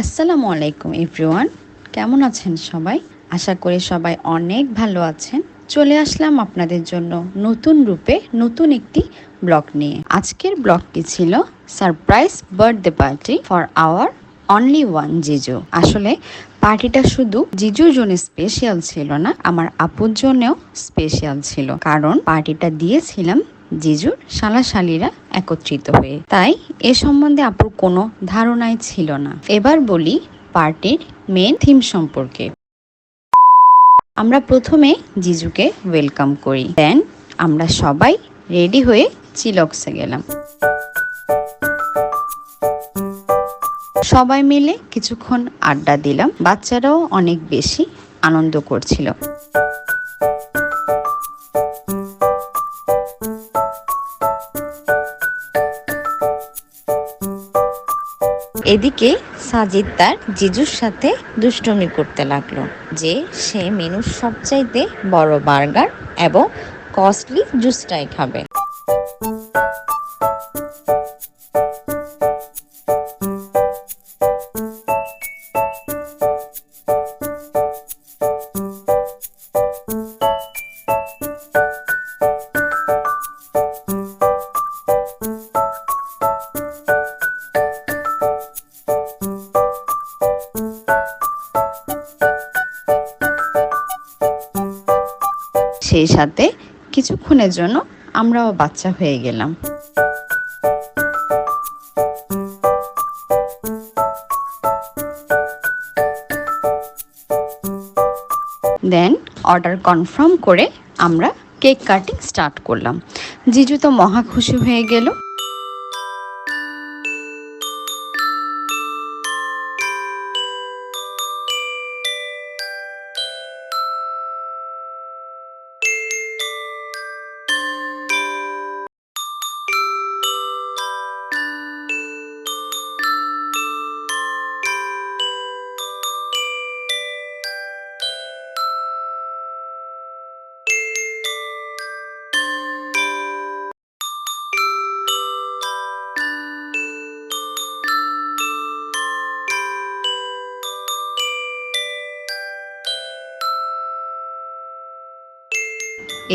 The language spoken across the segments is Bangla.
আসসালামু আলাইকুম এভরিওয়ান, কেমন আছেন সবাই? আশা করি সবাই অনেক ভালো আছেন। চলে আসলাম আপনাদের জন্য নতুন রূপে নতুন একটি ব্লগ নিয়ে। আজকের ব্লগটি ছিল surprise birthday party for our only one জিজু। আসলে পার্টিটা শুধু জিজুর জন্য স্পেশাল ছিল না, আমার আপুর জন্যও স্পেশাল ছিল, কারণ পার্টিটা দিয়েছিলাম জিজুর শালাশালিরা একত্রিত হয়ে। তাই এ সম্বন্ধে আপুর কোনো ধারণাই ছিল না। এবার বলি পার্টির মেন থিম সম্পর্কে। আমরা প্রথমে জিজুকে ওয়েলকাম করি, দেন আমরা সবাই রেডি হয়ে চিলক্সে গেলাম। সবাই মিলে কিছুক্ষণ আড্ডা দিলাম, বাচ্চারাও অনেক বেশি আনন্দ করছিল। এদিকে সাজিদ তার জিজুর সাথে দুষ্টুমি করতে লাগলো যে সে মেনুর সবচাইতে বড় বার্গার এবং কস্টলি জুসটাই খাবে। সেই সাথে কিছুক্ষণের জন্য আমরাও বাচ্চা হয়ে গেলাম। দেন অর্ডার কনফার্ম করে আমরা কেক কাটিং স্টার্ট করলাম। জিজু তো মহা খুশি হয়ে গেল।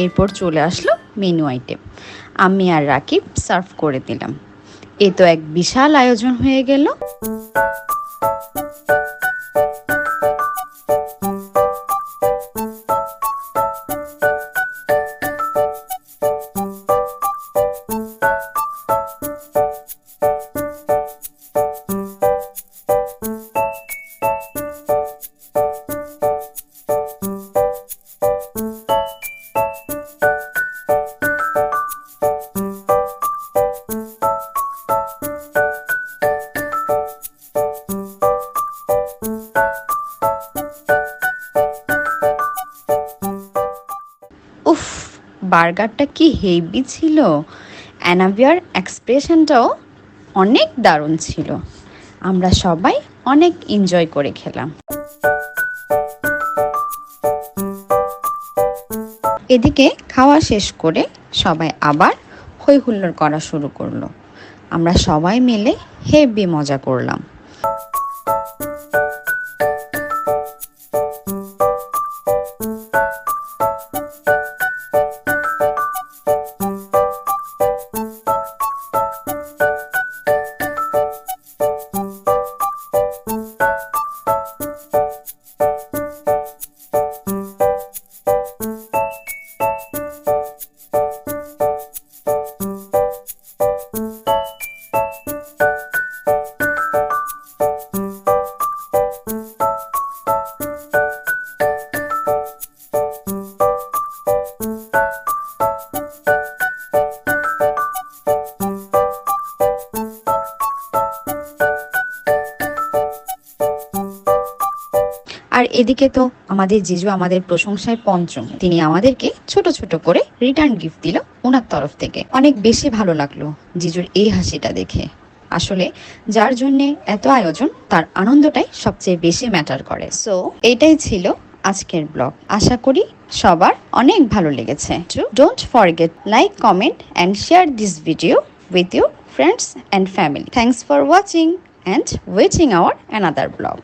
এরপর চলে আসলো মেনু আইটেম। আমি আর রাকিব সার্ভ করে দিলাম। এ তো এক বিশাল আয়োজন হয়ে গেল। উফ, বার্গারটা কি হেভি ছিল। অ্যানাভিয়ার এক্সপ্রেশনটাও অনেক দারুণ ছিল। আমরা সবাই অনেক এনজয় করে খেলাম। এদিকে খাওয়া শেষ করে সবাই আবার হই হুল্লোড় করা শুরু করলো। আমরা সবাই মিলে হেভি মজা করলাম। আর এদিকে তো আমাদের জিজু আমাদের প্রশংসায় পঞ্চম। তিনি আমাদেরকে ছোট ছোট করে রিটার্ন গিফট দিল ওনার তরফ থেকে। অনেক বেশি ভালো লাগলো জিজুর এই হাসিটা দেখে। আসলে যার জন্যে এত আয়োজন তার আনন্দটাই সবচেয়ে বেশি ম্যাটার করে। সো এইটাই ছিল আজকের ব্লগ। আশা করি সবার অনেক ভালো লেগেছে। Don't forget like, comment and share this video with your friends and family. Thanks for watching. and waiting our another vlog.